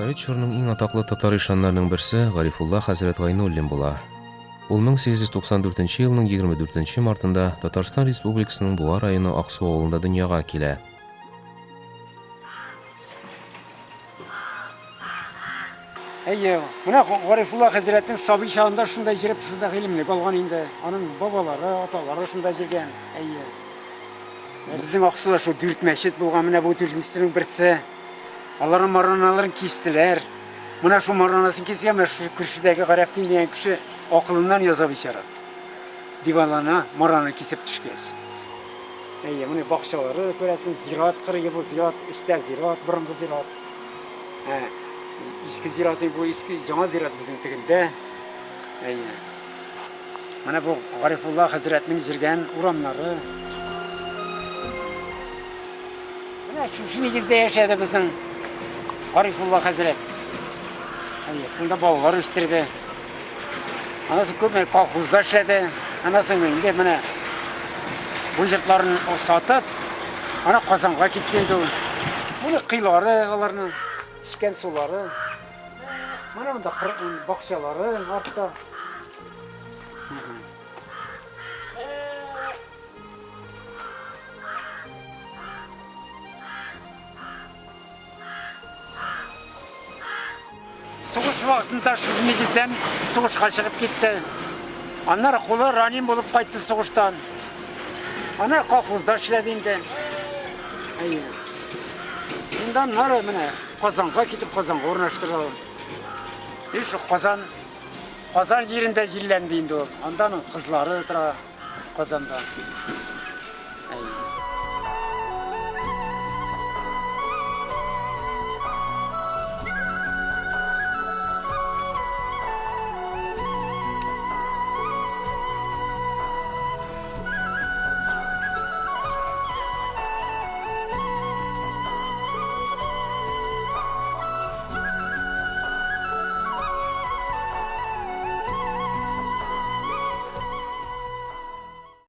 Совет чорының иң атаклы татар ишаннарының берсе Гарифулла хәзрәт Гайнуллин була. Ул 1894 елның 24 мартында Татарстан Республикасының Буа районы Аксу авылында дөньяга килә. Әйе, менә Гарифулла хәзрәтнең сабый чагында шунда җиреп, шунда гыйлемлек алган инде. Аның бабалары, аталары шунда җиргән. Әйе. Безнең Аксуда шу 4 мәчет булган, менә бу 4-нченең берсе. Аларның мараналарын кистеләр. Менә шу маранасын кисгән, менә шу күршедәге Гарәфтин дигән кеше акылыннан яза бичара. Диванлана мараны кисеп төшкәч. Әйе, менә бакчалары күрәсен, зират кырыгы бу, зират, эчтә зират, борынгы зират. Иске зираты бу, иске жаңа зират безнең тегендә. Әйе. Менә бу Гарифулла хәзрәтнең җиргән урамнары. Менә шу нигездә яшәде безнең Гарифулла хәзрәт. Әйе, шунда балалар үстерде. Анасы күп колхозда эшләде. Анасы инде менә бу җыртларын сатып, ана Казанга китте инде. Моны кыйлары, аларның ішкен сулары. Менә монда бакчалары артта. Сугыш вакытында шу нигездән сугышка чыгып китте. Аннары кулы ранин булып кайтты сугыштан. Ана колхозда эшләде инде. Әйе. Инде аннары менә Казанга китеп, Казанга урнаштырылды. Шу Казан җирендә җилләнде инде ул. Анда аның кызлары тора Казанда. Әйе.